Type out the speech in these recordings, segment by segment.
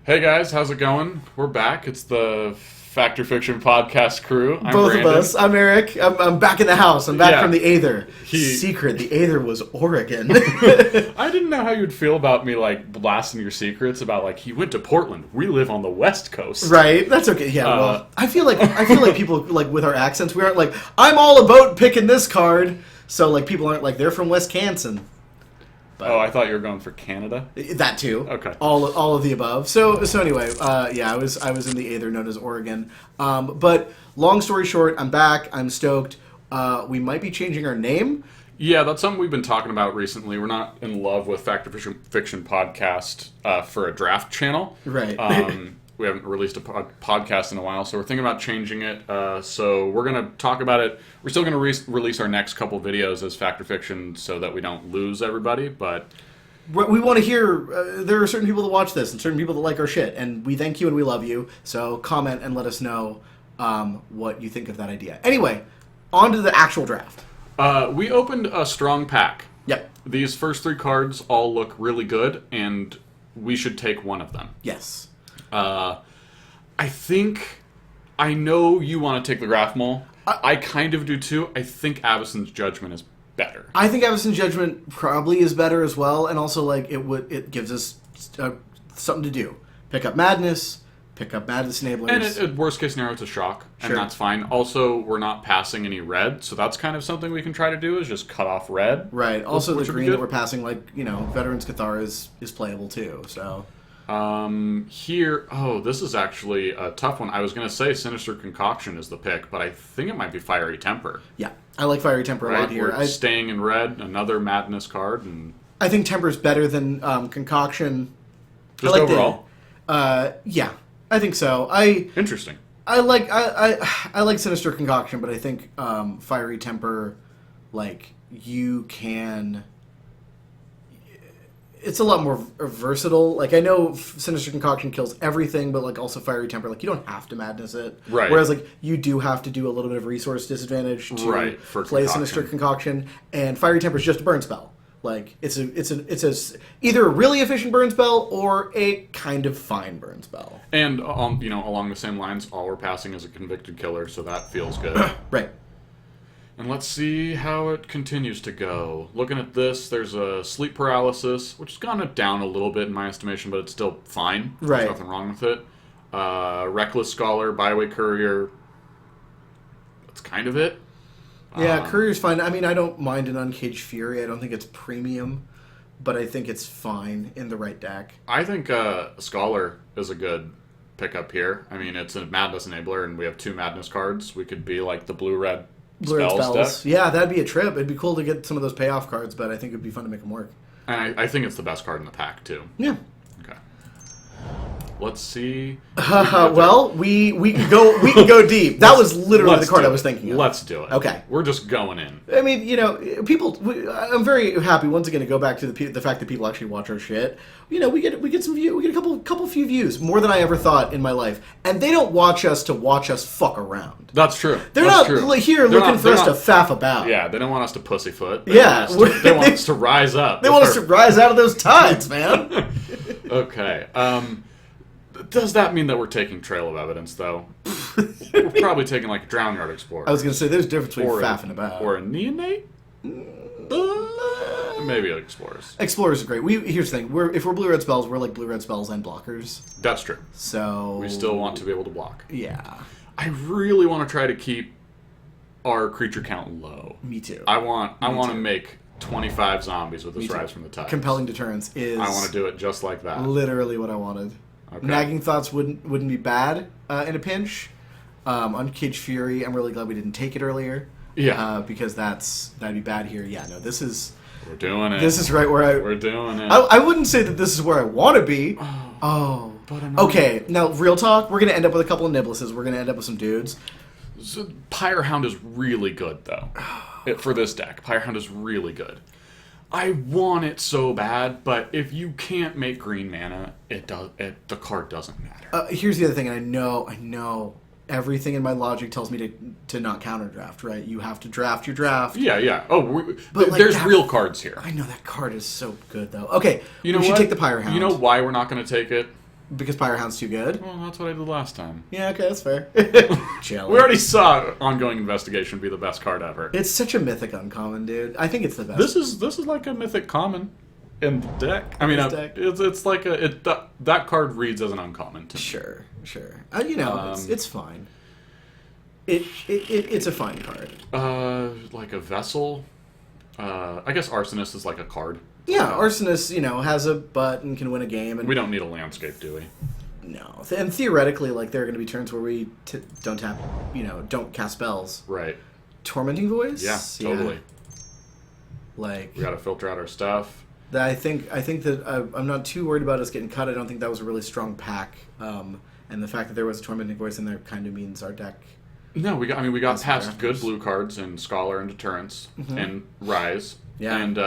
Hey guys, how's it going? We're back. It's the Fact or Fiction podcast crew. I'm Both Brandon. of us. I'm Eric. I'm back in the house. I'm back Yeah. from the Aether. Secret. The Aether was Oregon. I didn't know how you'd feel about me blasting your secrets about he went to Portland. We live on the West Coast. Right. That's okay. Yeah. Well, I feel like people with our accents, we aren't like I'm all about picking this card. So people aren't like they're from Wisconsin. But Oh, I thought you were going for Canada. that too. Okay. All of the above. So anyway, I was in the Aether known as Oregon. But long story short, I'm back. I'm stoked. We might be changing our name. Yeah, that's something we've been talking about recently. We're not in love with Fact or Fiction podcast for a draft channel. Right. We haven't released a podcast in a while, so we're thinking about changing it. So we're going to talk about it. We're still going to release our next couple videos as Fact or Fiction so that we don't lose everybody, but We want to hear, there are certain people that watch this and certain people that like our shit, and we thank you and we love you. So comment and let us know what you think of that idea. Anyway, on to the actual draft. we opened a strong pack. Yep. These first three cards all look really good, and we should take one of them. Yes. I know you want to take the Graph Mole. I kind of do too. I think Avacyn's Judgment is better. I think Avacyn's Judgment probably is better as well, and also it gives us something to do. Pick up Madness Enablers. And at worst case scenario, it's a shock, and Sure. that's fine. Also, we're not passing any red, so that's kind of something we can try to do is just cut off red. Right. Also, which the would be green that good. we're passing, Veterans Cathar is playable too. So This is actually a tough one. I was going to say Sinister Concoction is the pick, but I think it might be Fiery Temper. yeah, I like Fiery Temper a lot here. We're staying in red, another Madness card, and I think Temper's better than Concoction. just I like overall. Yeah, I think so. Interesting. I like Sinister Concoction, but I think Fiery Temper, you can. It's a lot more versatile. I know Sinister Concoction kills everything, but also Fiery Temper, you don't have to Madness it. Right. Whereas you do have to do a little bit of resource disadvantage to for play Concoction. Sinister Concoction, and Fiery Temper is just a burn spell. It's either a really efficient burn spell or a kind of fine burn spell. And along the same lines, all we're passing is a Convicted Killer, so that feels good. Right. And let's see how it continues to go. Looking at this, there's a Sleep Paralysis, which has gone down a little bit in my estimation, but it's still fine. Right. There's nothing wrong with it. Reckless Scholar, Byway Courier. That's kind of it. Yeah, Courier's fine. I mean, I don't mind an Uncaged Fury. I don't think it's premium, but I think it's fine in the right deck. I think Scholar is a good pickup here. I mean, it's a Madness Enabler, and we have two Madness cards. We could be like the blue-red Blue-red spells deck. Yeah, that'd be a trip. It'd be cool to get some of those payoff cards, but I think it'd be fun to make them work. And I think it's the best card in the pack, too. Yeah. Okay. Let's see. Well, we can go deep. That was literally the card I was thinking of. Let's do it. Okay. We're just going in. I mean, I'm very happy once again to go back to the fact that people actually watch our shit. We get some view. We get a few views, more than I ever thought in my life, and they don't watch us to watch us fuck around. That's true. They're That's not true. here They're looking not- for us they're to faff about. Yeah, they don't want us to pussyfoot. Yeah. They want us to rise up. They want us to rise out of those tides, man. Okay. Does that mean that we're taking Trail of Evidence, though? We're probably taking a Drown Yard Explorer. I was going to say, there's a difference between Or a- faffing about. Or a Neonate? Maybe Explorers. Explorers are great. Here's the thing. If we're blue-red spells, we're blue-red spells and blockers. That's true. So We still want to be able to block. Yeah. I really want to try to keep our creature count low. Me too. I want to too. make 25 zombies with this Me too. Rise from the Tides. Compelling Deterrence is I want to do it just like that. literally what I wanted. Okay. Nagging Thoughts wouldn't be bad in a pinch. Uncaged Fury, I'm really glad we didn't take it earlier. Yeah. Because that'd be bad here. Yeah, no, this is We're doing it. this is right where We're doing it. I wouldn't say that this is where I want to be. Oh. But I'm not- Okay, now real talk, we're going to end up with a couple of Nibblises. We're going to end up with some dudes. So, Pyrehound is really good, though. For this deck, Pyrehound is really good. I want it so bad, but if you can't make green mana, the card doesn't matter. Here's the other thing, and I know everything in my logic tells me to not counter draft, right? You have to draft your draft. Yeah. Oh, But, there's that- real cards here. I know that card is so good, though. Okay, You know we should what? take the Pyrehound. You know why we're not going to take it? Because Pyrohound's too good? Well, that's what I did last time. Yeah, okay, that's fair. Jelly. We already saw Ongoing Investigation be the best card ever. It's such a mythic uncommon, dude. I think it's the best. This is like a mythic common in the deck. I mean, deck. it's like that card reads as an uncommon to me. Sure. It's fine. It's a fine card. Like a vessel. I guess Arsonist is like a card. Yeah, Arsonist, has a butt and can win a game. And we don't need a landscape, do we? No. And theoretically, like, there are going to be turns where we don't tap, don't cast spells. Right. Tormenting Voice? Yeah, totally. Yeah. Like... We gotta filter out our stuff. I think that I'm not too worried about us getting cut. I don't think that was a really strong pack. And the fact that there was a Tormenting Voice in there kind of means our deck... No, we got past good blue cards in Scholar and Deterrence and Rise. Yeah. And,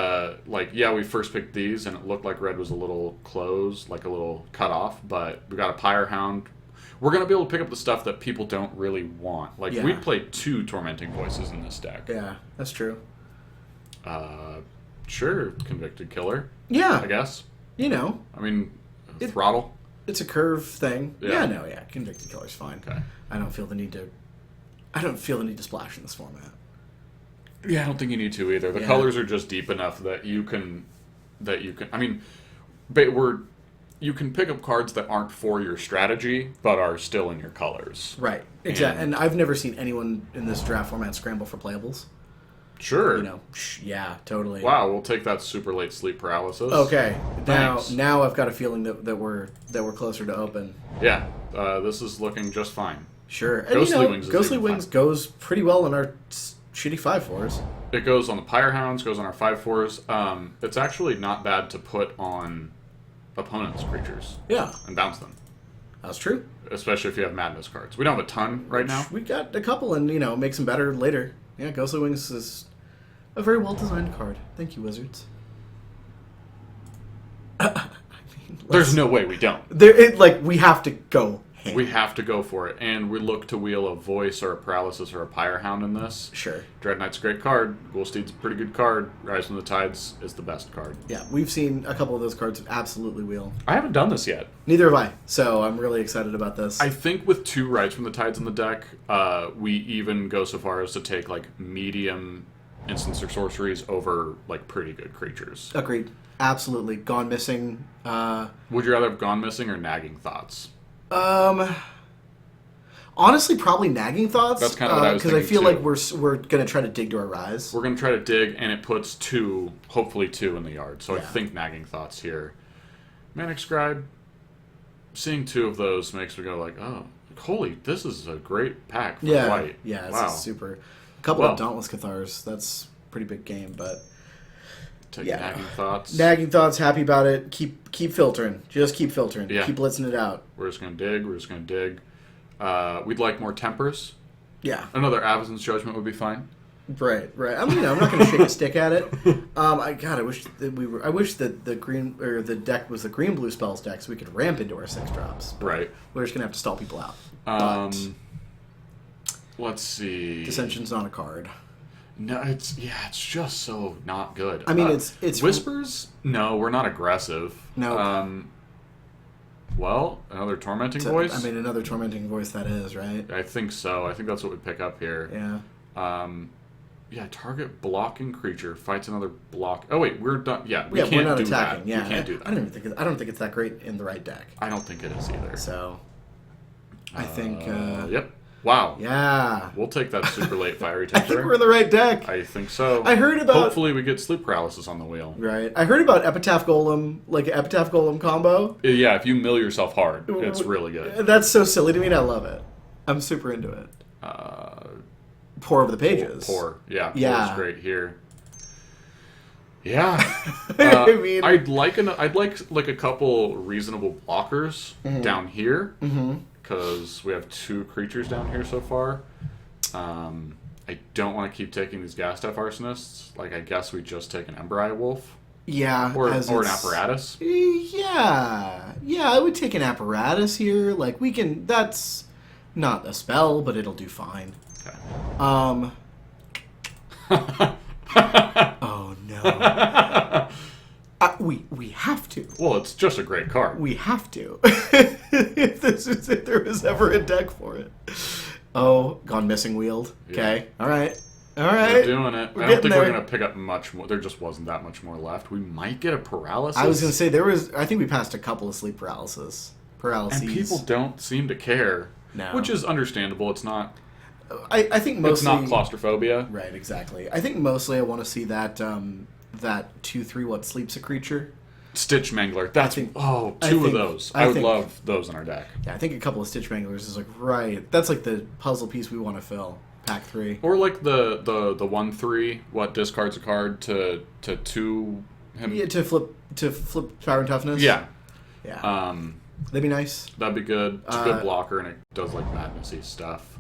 we first picked these, and it looked like red was a little closed, like a little cut off, but we got a Pyrohound. We're going to be able to pick up the stuff that people don't really want. Like, we'd play 2 Tormenting Voices in this deck. Yeah, that's true. Sure, Convicted Killer. Yeah. I guess. I mean, Throttle. It's a curve thing. Yeah. Convicted Killer's fine. Okay. I don't feel the need to splash in this format. Yeah, I don't think you need to either. The colors are just deep enough that you can. I mean, you can pick up cards that aren't for your strategy, but are still in your colors. Right. Exactly. And I've never seen anyone in this draft format scramble for playables. Sure. Yeah, totally. Wow, we'll take that super late sleep paralysis. Okay. Thanks. Now I've got a feeling that we're closer to open. Yeah. This is looking just fine. Sure. And Ghostly Wings goes pretty well in our shitty 5/4s. It goes on the Pyrehounds, goes on our 5/4s. It's actually not bad to put on opponents' creatures. Yeah. And bounce them. That's true. Especially if you have Madness cards. We don't have a ton right now. We got a couple and, makes them better later. Yeah, Ghostly Wings is a very well-designed card. Thank you, Wizards. There's no way we don't. We have to go ham. We have to go for it. And we look to wheel a Voice or a Paralysis or a Pyrehound in this. Sure. Dread Knight's a great card. Ghoulsteed's a pretty good card. Rise from the Tides is the best card. Yeah, we've seen a couple of those cards absolutely wheel. I haven't done this yet. Neither have I, so I'm really excited about this. I think with 2 Rise from the Tides in the deck, we even go so far as to take, medium instants or sorceries over, pretty good creatures. Agreed. Absolutely. Gone Missing. Would you rather have Gone Missing or Nagging Thoughts? Honestly, probably Nagging Thoughts. That's kind of what I was thinking, because I feel too. like we're going to try to dig to our Rise. We're going to try to dig, and it puts 2, hopefully 2 in the yard. So Yeah. I think Nagging Thoughts here. Manic Scribe, seeing 2 of those makes me go oh, holy, this is a great pack for white. Yeah, it's wow. super. A couple of Dauntless Cathars. That's a pretty big game, but... Take Nagging Thoughts. Nagging Thoughts, happy about it. Keep filtering. Just keep filtering. Yeah. Keep blitzing it out. We're just going to dig. We'd like more Tempers. Yeah. Another Avacyn's Judgment would be fine. Right. I mean, I'm not going to shake a stick at it. I wish that I wish that the green or the deck was the green blue spells deck, so we could ramp into our 6-drops. Right. We're just going to have to stall people out. Let's see. Dissension's not a card. No, it's just so not good. I mean, it's Whispers. No, we're not aggressive. No. Well, another Tormenting Voice. I mean, another Tormenting Voice. That is right. I think so. I think that's what we pick up here. Yeah. Target blocking creature fights another block. Oh wait, we're done. Yeah, we can't we're not do attacking. that. Yeah, we can't do that. I don't think it's that great in the right deck. I don't think it is either. So, I think. Yep. Wow. Yeah. We'll take that super late Fiery I think Tempter. we're in the right deck. I think so. I heard about. Hopefully, we get Sleep Paralysis on the wheel. Right. I heard about Epitaph Golem, like an Epitaph Golem combo. Yeah, if you mill yourself hard, it's really good. That's so silly to me, and I love it. I'm super into it. Pour over the pages. Pour. Yeah. Yeah. Pour's great here. Yeah. I mean, I'd like a couple reasonable blockers down here. Because we have 2 creatures down here so far. I don't want to keep taking these Gas Staff Arsonists. I guess we just take an Ember Eye Wolf. Yeah. Or an Apparatus. Yeah. Yeah, I would take an Apparatus here. That's not a spell, but it'll do fine. Okay. Oh, no. We have to. Well, it's just a great card. We have to. If there was ever a deck for it. Oh, Gone Missing Wield. Okay. Yeah. All right. We're doing it. We're I don't think there. we're going to pick up much more. There just wasn't that much more left. We might get a paralysis. I was going to say, I think we passed a couple of sleep paralyses. And people don't seem to care. No. Which is understandable. It's not... I think mostly... It's not claustrophobia. Right, exactly. I think mostly I want to see that 2/3 what sleeps a creature. Stitch Mangler. That's two of those. I would love those in our deck. Yeah, I think a couple of Stitch Manglers is like right. That's like the puzzle piece we want to fill. Pack 3. Or like the 1/3 what discards a card to 2 him. Yeah, to flip power and toughness. Yeah. Yeah. That'd be nice. That'd be good. It's a good blocker and it does like madnessy stuff.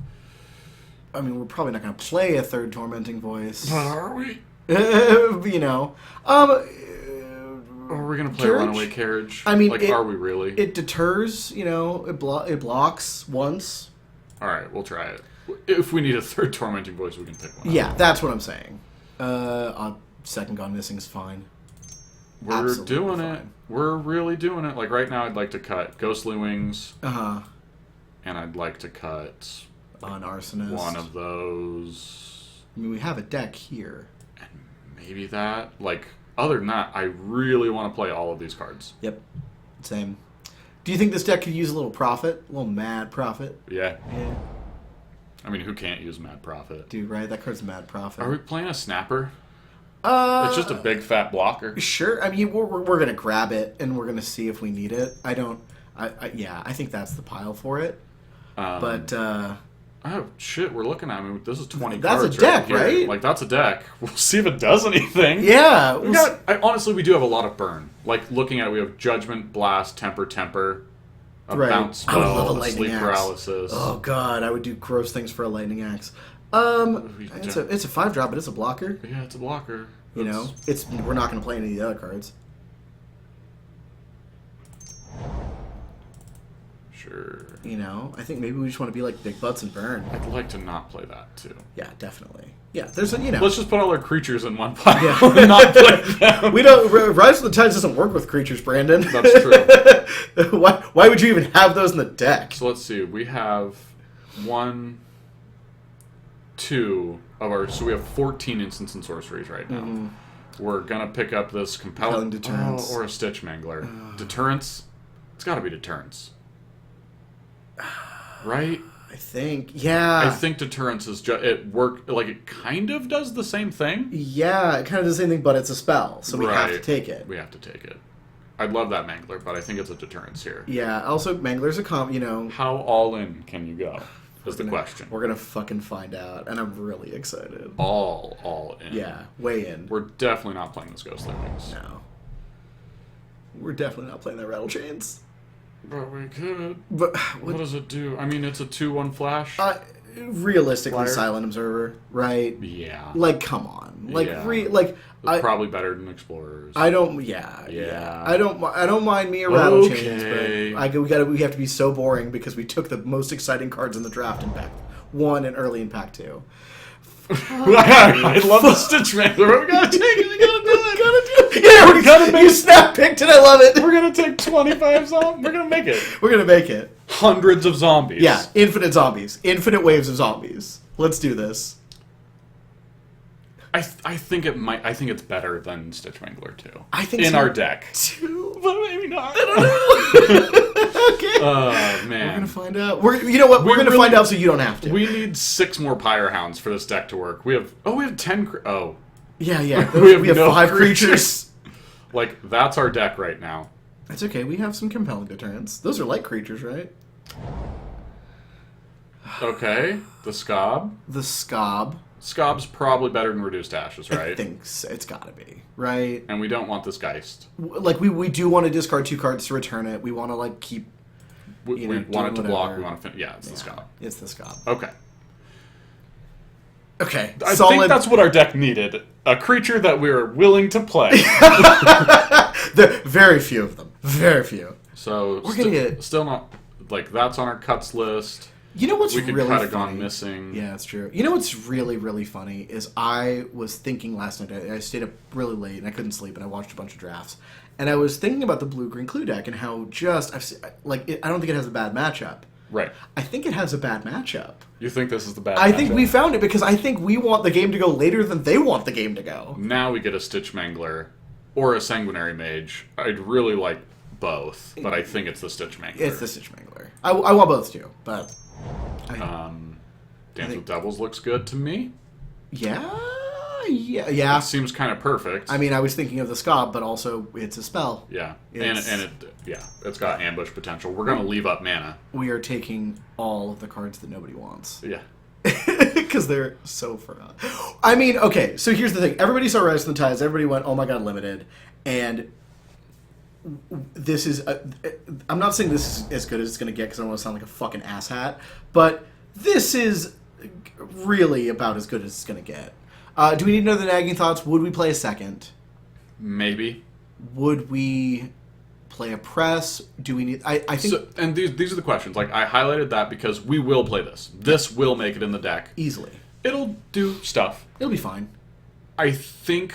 I mean, we're probably not going to play a third Tormenting Voice. But are we? You know. Or are we going to play Carriage? Runaway Carriage? I mean, are we really? It deters, you know, it blocks once. Alright, we'll try it. If we need a third Tormenting Voice, we can pick one up. Yeah, that's what I'm saying. Second Gone Missing is fine. We're Absolutely doing fine. it. We're really doing it. Like right now, I'd like to cut Ghostly Wings. Uh-huh. And I'd like to cut An Arsonist. one of those. I mean, we have a deck here. And maybe that. Like, other than that, I really want to play all of these cards. Yep. Same. Do you think this deck could use a little profit? A little mad profit? Yeah. Yeah. I mean, who can't use Mad Prophet? Dude, right? That card's a mad profit. Are we playing a Snapper? It's It's just a big fat blocker. Sure. I mean, we're going to grab it, and we're going to see if we need it. I think that's the pile for it. But, oh, shit, we're looking at it. This is 20 That's cards a deck, here. right? Like, that's a deck. We'll see if it does anything. yeah. Honestly, we do have a lot of burn. Like, looking at it, we have Judgment, Blast, Temper, a Right. Bounce I would love a Spell, a Lightning Sleep Axe. Paralysis. Oh, God. I would do gross things for a Lightning Axe. It's a 5-drop, but it's a blocker. Yeah, it's a blocker. You know? We're not going to play any of the other cards. Sure. You know? I think maybe we just want to be like Big Butts and Burn. I'd like to not play that, too. Yeah, definitely. Yeah, there's a, you know. Let's just put all our creatures in one pile Yeah. and not play them. We don't. Rise of the Tides doesn't work with creatures, Brandon. That's true. Why would you even have those in the deck? So let's see. We have 1, 2 of our. So we have 14 instants and sorceries right now. Mm-hmm. We're gonna pick up this compelling Deterrence. or a Stitch Mangler. Deterrence. It's got to be Deterrence. Right? I think. Yeah. I think Deterrence is just it kind of does the same thing. Yeah, it kind of does the same thing, but it's a spell, so we have to Right. take it. We have to take it. I'd love that Mangler, but I think it's a Deterrence here. Yeah. Also, Mangler's a you know. How all in can you go? Is the question. We're gonna fucking find out, and I'm really excited. All in. Yeah, way in. We're definitely not playing this Ghostly Wings. No. We're definitely not playing that Rattle Chains. But we could. But What does it do? I mean, it's a 2/1 flash. realistically, Flyer. Silent Observer, right? Yeah. Like, come on. Like, Yeah. I Probably better than Explorers. don't. Yeah. I don't mind me a Rattle Chains, Okay. but we have to be so boring because we took the most exciting cards in the draft in Pack 1 and early in Pack 2. I love the Stitch Mangler. We gotta take it. We gotta do it. Yeah, we gotta make you snap picked it. I love it. We're gonna take 25 zombies. We're gonna make it. We're gonna make it. Hundreds of zombies. Yeah, infinite zombies, infinite waves of zombies. Let's do this. I think it might. I think it's better than Stitch Mangler too. I think in so, our deck, too. but maybe not. Okay. Oh man, We're gonna find out. You know what? We're gonna find out so you don't have to. We need 6 more Pyre Hounds for this deck to work. We have 10. Yeah. We have no 5 creatures. Like that's our deck right now. That's okay. We have some compelling deterrents. Those are light creatures, right? Okay, the Scob. The Scob. Scob's probably better than Reduced Ashes, I right? think so. It's gotta be right. And we don't want this Geist. Like we do want to discard 2 cards to return it. We want to like keep. We want it to block. We want to. Yeah, it's the Scob. It's the Scob. Okay. Okay. I think that's what our deck needed. A creature that we were willing to play. Very few of them. Very few. So We're gonna get still not like that's on our cuts list. You know what's we could really cut a funny? Gone Missing. Yeah, that's true. You know what's really, really funny is I was thinking last night, I stayed up really late and I couldn't sleep and I watched a bunch of drafts. And I was thinking about the blue-green clue deck and how just, I don't think it has a bad matchup. Right. I think it has a bad matchup. You think this is the bad I matchup? think we found it because I think we want the game to go later than they want the game to go. Now we get a Stitch Mangler or a Sanguinary Mage. I'd really like both, but I think it's the Stitch Mangler. It's the Stitch Mangler. I want both too, but... Dance with Devils looks good to me. Yeah. It seems kind of perfect. I mean, I was thinking of the Scab, but also it's a spell. Yeah, it's got ambush potential. We're gonna leave up mana. We are taking all of the cards that nobody wants. Yeah. Because they're so forgotten. I mean, okay, so here's the thing. Everybody saw Rise of the Tides. Everybody went, oh my god, limited. And this is... I'm not saying this is as good as it's going to get because I don't want to sound like a fucking asshat. But this is really about as good as it's going to get. Do we need another nagging thoughts? Would we play a second? Maybe. Would we play a press? Do we need... I think... So, and these are the questions. Like, I highlighted that because we will play this. This will make it in the deck. Easily. It'll do stuff. It'll be fine. I think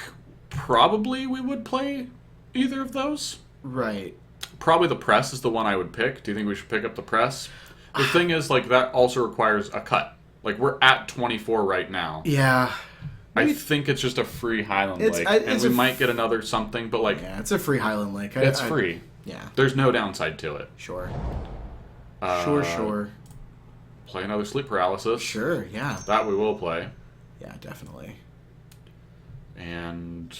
probably we would play either of those. Right. Probably the press is the one I would pick. Do you think we should pick up the press? The thing is, like, that also requires a cut. Like, we're at 24 right now. Yeah. I think it's just a free Highland Lake. And we might get another something, but, like... Yeah, it's a free Highland Lake. It's free. Yeah. There's no downside to it. Sure. Sure. Play another Sleep Paralysis. Sure, yeah. That we will play. Yeah, definitely. And...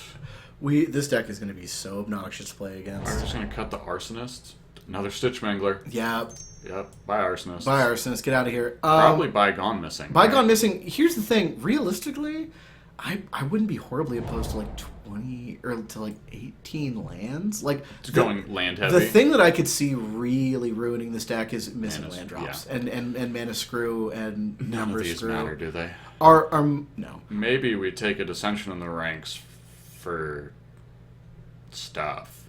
This deck is going to be so obnoxious to play against. We're just going to cut the Arsonist. Another Stitch Mangler. Yeah. Yep. Bye, Arsonist. Bye, Arsonist. Get out of here. Probably by Gone Missing. By Gone Missing. Here's the thing. Realistically, I wouldn't be horribly opposed to like 20 or to like 18 lands. Like going land heavy. The thing that I could see really ruining this deck is missing land drops yeah. and Mana Screw and None Number of these Screw. matter, do they? No. Maybe we take a Dissension in the ranks for stuff.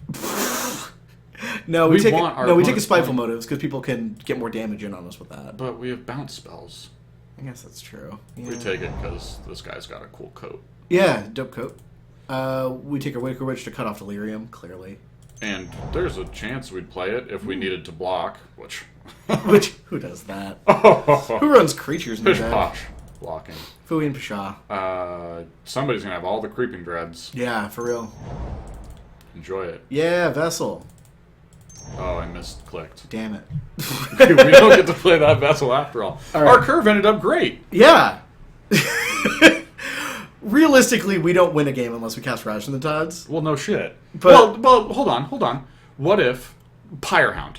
No, we take a Spiteful point. Motives because people can get more damage in on us with that. But we have bounce spells. I guess that's true. Yeah. We take it because this guy's got a cool coat. Yeah, dope coat. We take a Waker Witch to cut off Delirium, clearly. And there's a chance we'd play it if we needed to block, which... Who does that? Who runs creatures in the Pish deck? posh blocking. Fooey and Pasha. Somebody's gonna have all the Creeping Dreads. Yeah, for real. Enjoy it. Yeah, Vessel. Oh, I misclicked. Damn it. We don't get to play that Vessel after all. All right. Our curve ended up great. Yeah. Realistically, we don't win a game unless we cast Rise of the Tides. Well, no shit. But, well, hold on. What if Pyrehound?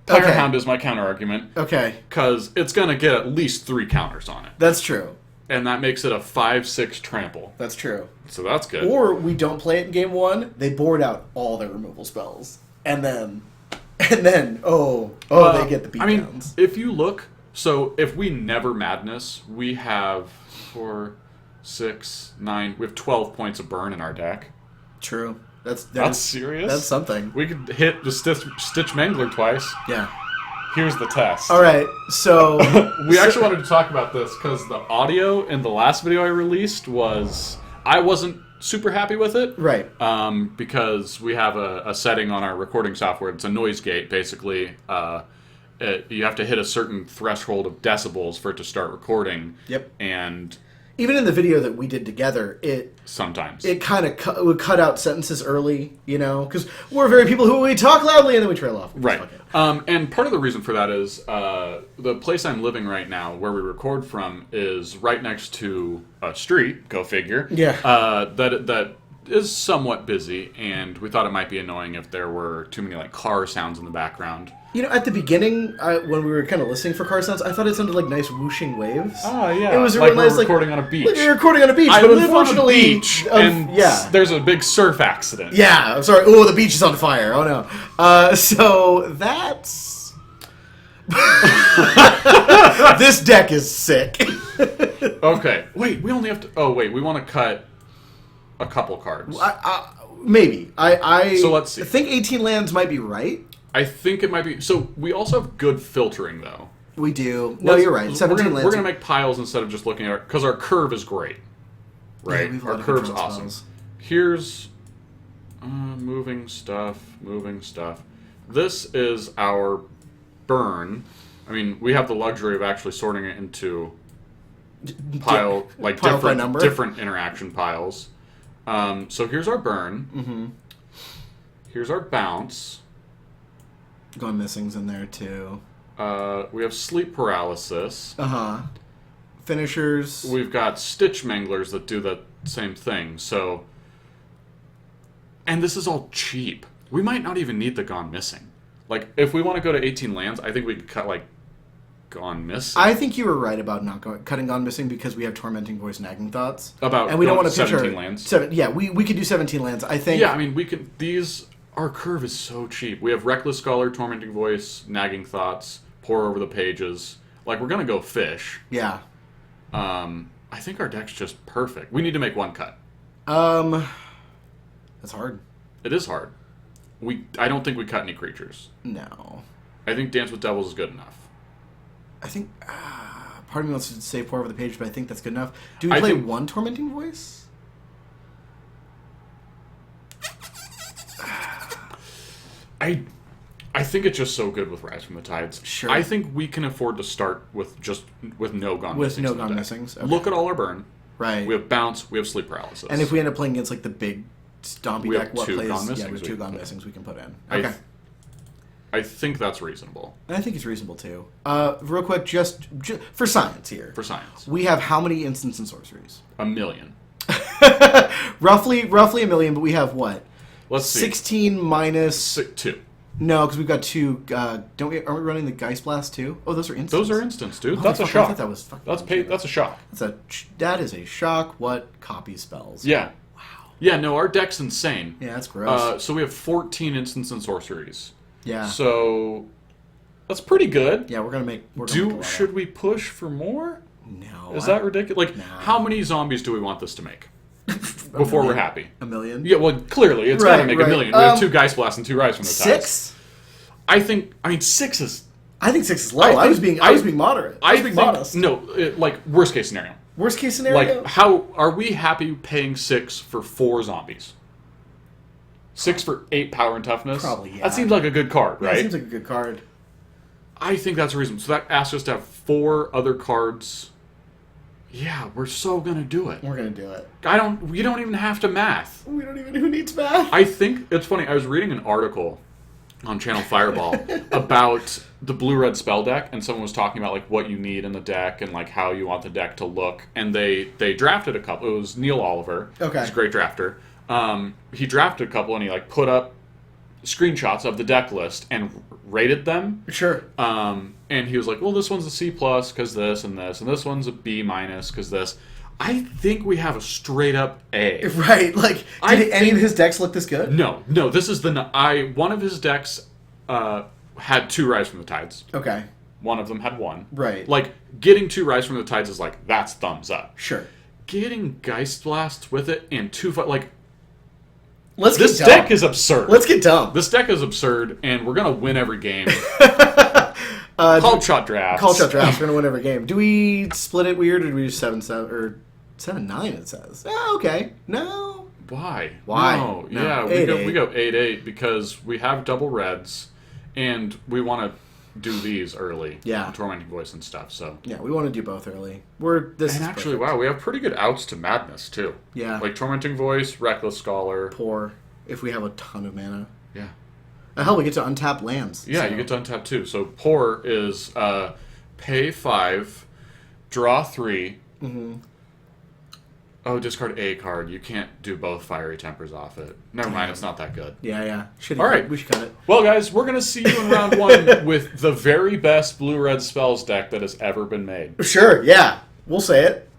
Pyrehound is my counter argument. Okay. Because it's going to get at least 3 counters on it. That's true. And that makes it a 5/6 trample. That's true. So that's good. Or we don't play it in game 1, they board out all their removal spells. And then, they get the beatdowns. I mean, if you look, so if we never Madness, we have 4, 6, 9, we have 12 points of burn in our deck. True. That's serious? That's something. We could hit the Stitch Mangler twice. Yeah. Here's the test. All right, so... we actually wanted to talk about this because the audio in the last video I released was... I wasn't super happy with it. Right. Because we have a setting on our recording software. It's a noise gate, basically. You have to hit a certain threshold of decibels for it to start recording. Yep. And... even in the video that we did together, sometimes it kind of would cut out sentences early, because we're very people who we talk loudly and then we trail off. Right. And part of the reason for that is the place I'm living right now, where we record from, is right next to a street. Go figure. Yeah. That is somewhat busy, and we thought it might be annoying if there were too many car sounds in the background. At the beginning, when we were kind of listening for car sounds, I thought it sounded like nice whooshing waves. Oh, yeah. It was like real nice, recording on a beach. Like you're recording on a beach, I but live unfortunately... on a beach, and there's a big surf accident. Yeah, I'm sorry. Oh, the beach is on fire. Oh, no. So that's... This deck is sick. Okay. Wait, we only have to... Oh, wait, we want to cut a couple cards. Maybe. So let's see. I think 18 lands might be right. I think it might be... So, we also have good filtering, though. We do. No, you're right. 17 lands. We're gonna make piles instead of just looking at because our curve is great, right? we have a Our lot of curve's control awesome. spells. Here's moving stuff. This is our burn. I mean, we have the luxury of actually sorting it into pile by number. different interaction piles. So here's our burn. Mm-hmm. Here's our bounce. Gone Missing's in there too. We have sleep paralysis. Finishers. We've got stitch manglers that do the same thing. So, and this is all cheap. We might not even need the Gone Missing. Like, if we want to go to 18 lands, I think we could cut like Gone Missing. I think you were right about not cutting Gone Missing because we have Tormenting Voice, Nagging Thoughts. And we don't want to pitch 17 lands. We could do 17 lands. I think. Yeah, I mean, we could. Our curve is so cheap. We have Reckless Scholar, Tormenting Voice, Nagging Thoughts, Pour Over the Pages. Like, we're gonna go fish. Yeah. I think our deck's just perfect. We need to make one cut. That's hard. It is hard. I don't think we cut any creatures. No. I think Dance with Devils is good enough. I think part of me wants to say Pour Over the Pages, but I think that's good enough. Do we play one Tormenting Voice? I think it's just so good with Rise from the Tides. Sure. I think we can afford to start with no Gone Missings. With no in the Gone deck. Missings. Okay. Look at all our burn. Right. We have bounce. We have sleep paralysis. And if we end up playing against like the big stompy We deck, have what two plays? Gone Yeah, we Missings have two we Gone can put Missings we can put in. I Okay. I think that's reasonable. And I think it's reasonable too. Real quick, just for science here. For science. We have how many instants and sorceries? 1 million. roughly a million, but we have what? Let's see. 16 minus 2. No, because we've got two. Aren't we running the Geist Blast too? Oh, those are instants. Those are instants, dude. Oh, That's a fuck, I shock. thought that was fucking That's bullshit. That's a shock. That is a shock. What copy spells? Yeah. Wow. Yeah. No, our deck's insane. Yeah, that's gross. So we have 14 instants and sorceries. Yeah. So that's pretty good. Yeah, we're gonna make. Should we push for more? No. Is that ridiculous? Like, No. how many zombies do we want this to make before we're happy? 1 million? Yeah, well, clearly it's got to make 1 million. We have 2 Geist Blasts and 2 Rise from the Tides. 6? I mean 6 is. I think 6 is low. I was being moderate. I was being modest. No, like worst case scenario. Worst case scenario. Like, how are we happy paying 6 for 4 zombies? 6 for 8 power and toughness. Probably, yeah. That seems like a good card, Yeah, right? it seems like a good card. I think that's reasonable. So that asks us to have 4 other cards. Yeah, we're so gonna do it. We're gonna do it. We don't even have to math. We don't even. Who needs math? I think it's funny. I was reading an article on Channel Fireball about the blue-red spell deck, and someone was talking about like what you need in the deck and like how you want the deck to look. And they drafted a couple. It was Neil Oliver. Okay. He's a great drafter. He drafted a couple, and he like put up screenshots of the deck list and rated them. Sure. And he was like, well, this one's a C+ because this, and this one's a B- because this. I think we have a straight up A. Right. Like, did any of his decks look this good? No. This is one of his decks had 2 Rise from the Tides. Okay. One of them had 1. Right. Like, getting 2 Rise from the Tides is like, that's thumbs up. Sure. Getting Geist Blasts with it and 2 like. This deck is absurd. Let's get dumb. This deck is absurd, and we're gonna win every game. Called shot drafts. Call shot drafts. We're gonna win every game. Do we split it weird, or do we do 7-7 or 7-9? It says. Oh, okay. No. Why? Why? No. No. Yeah, 8-8. we go 8-8 because we have double reds, and we want to do these early. Yeah. Tormenting Voice and stuff. So. Yeah, we want to do both early. And actually, wow, we have pretty good outs to Madness too. Yeah. Like Tormenting Voice, Reckless Scholar. Pour if we have a ton of mana. Yeah. Hell, we get to untap lands. Yeah, so. you get to untap 2. So Pour is pay 5, draw 3. Mm-hmm. Oh, discard a card. You can't do both Fiery Tempers off it. Never mind, it's not that good. Yeah. All right. We should cut it. Well, guys, we're going to see you in round 1 with the very best blue-red spells deck that has ever been made. Sure, yeah. We'll say it.